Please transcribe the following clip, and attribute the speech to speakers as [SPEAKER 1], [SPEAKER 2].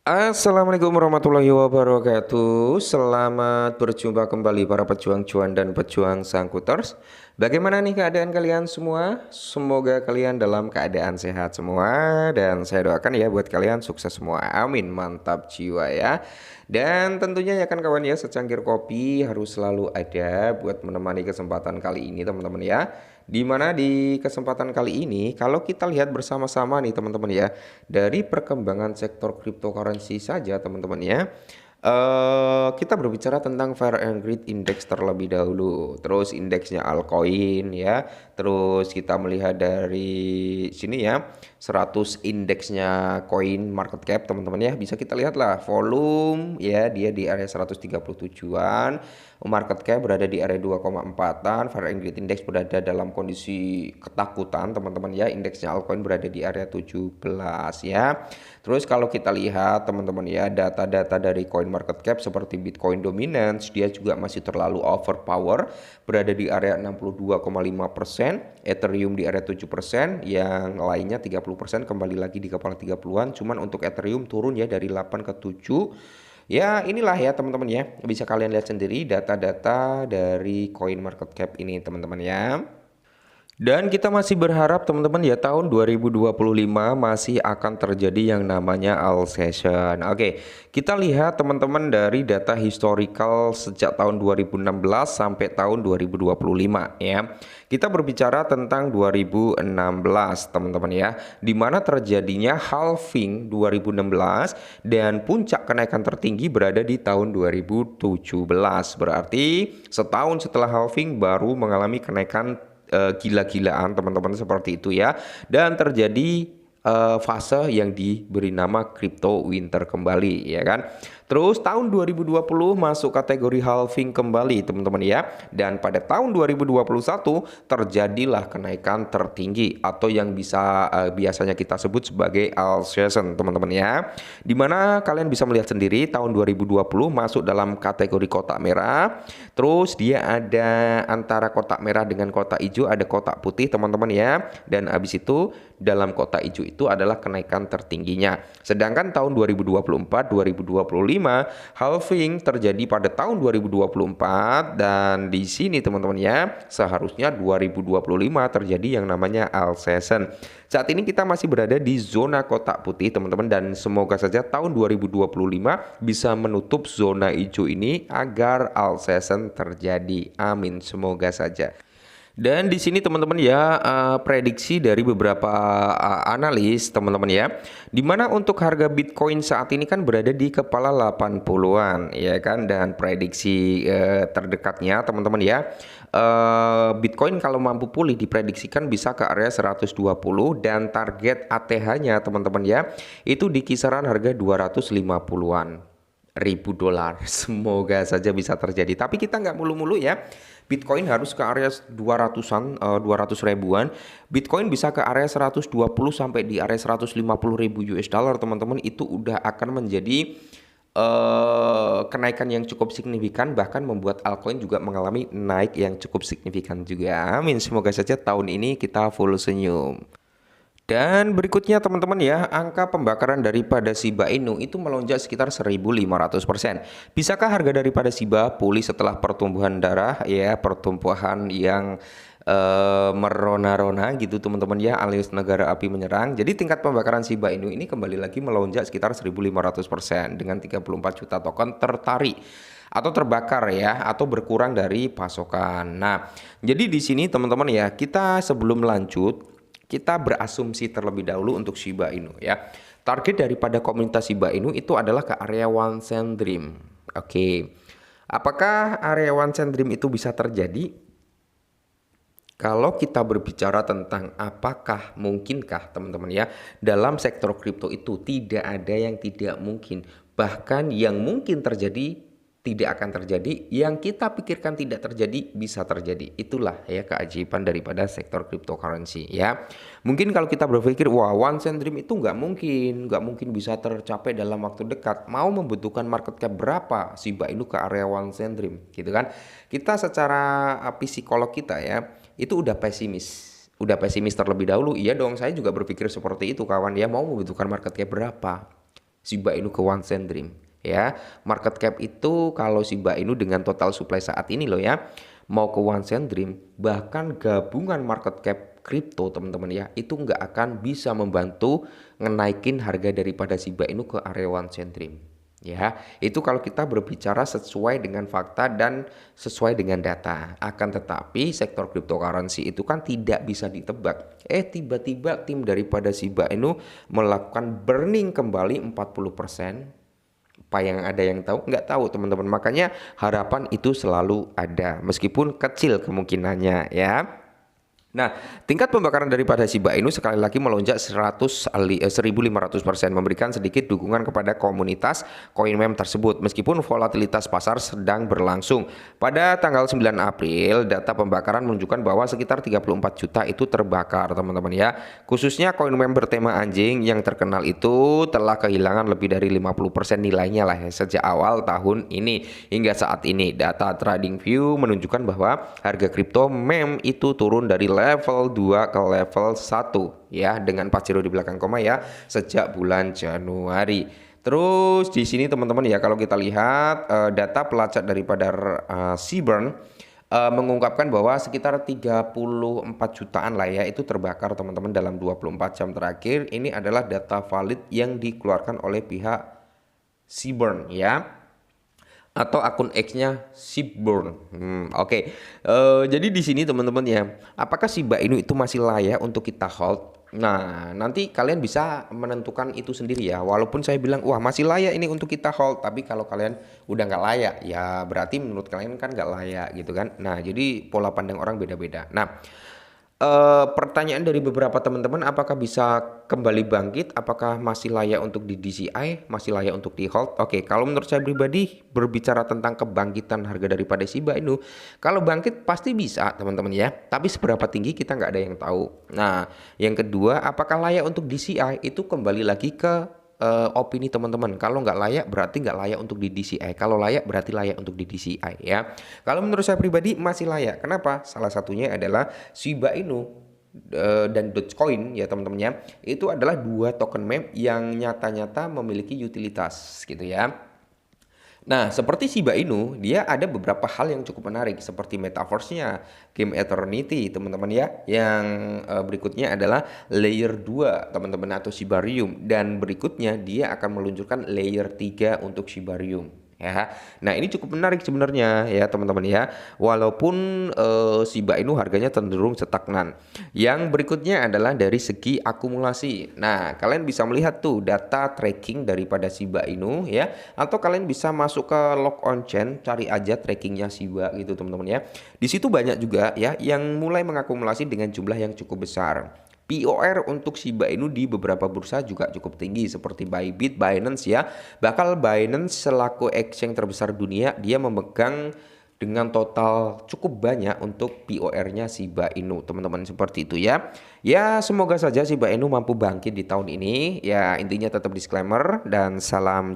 [SPEAKER 1] Assalamualaikum warahmatullahi wabarakatuh. Selamat berjumpa kembali para pejuang cuan dan pejuang sangkuters. Bagaimana nih keadaan kalian semua? Semoga kalian dalam keadaan sehat semua dan saya doakan ya buat kalian sukses semua. Amin. Mantap jiwa ya. Dan tentunya ya kan kawan ya, secangkir kopi harus selalu ada buat menemani kesempatan kali ini teman-teman ya. Dimana di kesempatan kali ini kalau kita lihat bersama-sama nih teman-teman ya, dari perkembangan sektor cryptocurrency saja teman-teman ya. Kita berbicara tentang Fair and Greed Index terlebih dahulu. Terus indeksnya altcoin ya. Terus kita melihat dari sini ya, 100 indeksnya coin market cap teman-teman ya. Bisa kita lihat lah volume ya, dia di area 137-an. Market cap berada di area 2,4-an. Fair and Greed Index berada dalam kondisi ketakutan teman-teman ya. Indeksnya altcoin berada di area 17 ya. Terus kalau kita lihat teman-teman ya, data-data dari coin market cap seperti Bitcoin dominance, dia juga masih terlalu overpower, berada di area 62,5%, Ethereum di area 7%, yang lainnya 30% kembali lagi di kepala 30-an. Cuman untuk Ethereum turun ya dari 8 ke 7. Ya inilah ya teman-teman ya, bisa kalian lihat sendiri data-data dari coin market cap ini teman-teman ya. Dan kita masih berharap teman-teman ya tahun 2025 masih akan terjadi yang namanya Alsatian. Oke, kita lihat teman-teman dari data historical sejak tahun 2016 sampai tahun 2025 ya. Kita berbicara tentang 2016 teman-teman ya, di mana terjadinya halving 2016 dan puncak kenaikan tertinggi berada di tahun 2017. Berarti setahun setelah halving baru mengalami kenaikan gila-gilaan teman-teman seperti itu ya, dan terjadi fase yang diberi nama crypto winter kembali ya kan. Terus tahun 2020 masuk kategori halving kembali teman-teman ya, dan pada tahun 2021 terjadilah kenaikan tertinggi atau yang bisa biasanya kita sebut sebagai Alsatian teman-teman ya, dimana kalian bisa melihat sendiri tahun 2020 masuk dalam kategori kotak merah. Terus dia ada antara kotak merah dengan kotak hijau, ada kotak putih teman-teman ya, dan habis itu dalam kotak hijau itu adalah kenaikan tertingginya. Sedangkan tahun 2024-2025 halving terjadi pada tahun 2024, dan di sini teman-teman ya, seharusnya 2025 terjadi yang namanya Alsatian. Saat ini kita masih berada di zona kotak putih teman-teman, dan semoga saja tahun 2025 bisa menutup zona hijau ini agar Alsatian terjadi. Amin, semoga saja. Dan di sini teman-teman ya, prediksi dari beberapa analis teman-teman ya, dimana untuk harga Bitcoin saat ini kan berada di kepala 80-an ya kan, dan prediksi terdekatnya teman-teman ya, Bitcoin kalau mampu pulih diprediksikan bisa ke area 120, dan target ATH-nya teman-teman ya itu di kisaran harga 250-an ribu dolar. Semoga saja bisa terjadi. Tapi kita nggak mulu-mulu ya. Bitcoin harus ke area 200-an, 200 ribuan. Bitcoin bisa ke area 120 sampai di area 150 ribu US dollar teman-teman. Itu udah akan menjadi kenaikan yang cukup signifikan, bahkan membuat altcoin juga mengalami naik yang cukup signifikan juga. Amin. Semoga saja tahun ini kita full senyum. Dan berikutnya teman-teman ya, angka pembakaran daripada Shiba Inu itu melonjak sekitar 1.500%. Bisakah harga daripada Shiba pulih setelah pertumbuhan darah ya, pertumbuhan yang merona-rona gitu teman-teman ya, alias negara api menyerang. Jadi tingkat pembakaran Shiba Inu ini kembali lagi melonjak sekitar 1.500% dengan 34 juta token tertarik atau terbakar ya, atau berkurang dari pasokan. Nah, jadi di sini teman-teman ya, kita sebelum lanjut kita berasumsi terlebih dahulu untuk Shiba Inu ya. Target daripada komunitas Shiba Inu itu adalah ke area one cent dream. Oke. Apakah area one cent dream itu bisa terjadi? Kalau kita berbicara tentang apakah mungkinkah teman-teman ya, dalam sektor kripto itu tidak ada yang tidak mungkin. Bahkan yang mungkin terjadi tidak akan terjadi, yang kita pikirkan tidak terjadi bisa terjadi. Itulah ya keajaiban daripada sektor cryptocurrency ya. Mungkin kalau kita berpikir wah one cent dream itu nggak mungkin bisa tercapai dalam waktu dekat. Mau membutuhkan market cap berapa Shiba Inu ke area one cent dream gitu kan? Kita secara psikolog kita ya itu udah pesimis terlebih dahulu. Iya dong, saya juga berpikir seperti itu kawan ya, mau membutuhkan market cap berapa. Shiba Inu ke One Cent Dream ya. Market cap itu kalau Shiba Inu dengan total supply saat ini loh ya, mau ke One Cent Dream, bahkan gabungan market cap kripto teman-teman ya, itu nggak akan bisa membantu ngenaikin harga daripada Shiba Inu ke area One Cent Dream. Ya, itu kalau kita berbicara sesuai dengan fakta dan sesuai dengan data. Akan tetapi sektor cryptocurrency itu kan tidak bisa ditebak. Tiba-tiba tim daripada Shiba Inu melakukan burning kembali 40%. Apa yang ada yang tahu? Nggak tahu teman-teman. Makanya harapan itu selalu ada, meskipun kecil kemungkinannya ya. Nah, tingkat pembakaran daripada Shiba Inu sekali lagi melonjak 1.500%, memberikan sedikit dukungan kepada komunitas koin meme tersebut meskipun volatilitas pasar sedang berlangsung. Pada tanggal 9 April, data pembakaran menunjukkan bahwa sekitar 34 juta itu terbakar, teman-teman ya. Khususnya koin meme bertema anjing yang terkenal itu telah kehilangan lebih dari 50% nilainya lah ya, sejak awal tahun ini hingga saat ini. Data TradingView menunjukkan bahwa harga kripto meme itu turun dari level 2 ke level 1 ya, dengan 40 di belakang koma ya, sejak bulan Januari. Terus di sini teman-teman ya, kalau kita lihat data pelacak daripada Seaburn mengungkapkan bahwa sekitar 34 jutaan lah ya itu terbakar teman-teman dalam 24 jam terakhir. Ini adalah data valid yang dikeluarkan oleh pihak Seaburn ya, atau akun X-nya Seaburn. Oke. Jadi di sini teman-teman ya, apakah Shiba Inu itu masih layak untuk kita hold? Nah, nanti kalian bisa menentukan itu sendiri ya. Walaupun saya bilang, wah masih layak ini untuk kita hold, tapi kalau kalian udah nggak layak, ya berarti menurut kalian kan nggak layak gitu kan. Nah, jadi pola pandang orang beda-beda. Nah, pertanyaan dari beberapa teman-teman, apakah bisa kembali bangkit? Apakah masih layak untuk di DCI? Masih layak untuk di hold? Oke, kalau menurut saya pribadi berbicara tentang kebangkitan harga daripada Shiba Inu, kalau bangkit pasti bisa teman-teman ya. Tapi seberapa tinggi kita nggak ada yang tahu. Nah, yang kedua, apakah layak untuk DCI? Itu kembali lagi ke opini teman-teman. Kalau nggak layak berarti nggak layak untuk di DCI. Kalau layak berarti layak untuk di DCI ya. Kalau menurut saya pribadi masih layak. Kenapa? Salah satunya adalah Shiba Inu dan Dogecoin ya teman-teman ya. Itu adalah dua token meme yang nyata-nyata memiliki utilitas gitu ya. Nah, seperti Shiba Inu, dia ada beberapa hal yang cukup menarik seperti metaverse-nya, game Eternity, teman-teman ya. Yang berikutnya adalah layer 2, teman-teman, atau Shibarium, dan berikutnya dia akan meluncurkan layer 3 untuk Shibarium. Ya, nah ini cukup menarik sebenarnya ya teman-teman ya. Walaupun Shiba Inu harganya cenderung stagnan. Yang berikutnya adalah dari segi akumulasi. Nah, kalian bisa melihat tuh data tracking daripada Shiba Inu ya, atau kalian bisa masuk ke log on chain, cari aja trackingnya Shiba gitu teman-teman ya. Di situ banyak juga ya yang mulai mengakumulasi dengan jumlah yang cukup besar. POR untuk Shiba Inu di beberapa bursa juga cukup tinggi seperti Bybit, Binance ya. Bahkan Binance selaku exchange terbesar dunia, dia memegang dengan total cukup banyak untuk POR-nya Shiba Inu, teman-teman, seperti itu ya. Ya, semoga saja Shiba Inu mampu bangkit di tahun ini. Ya, intinya tetap disclaimer dan salam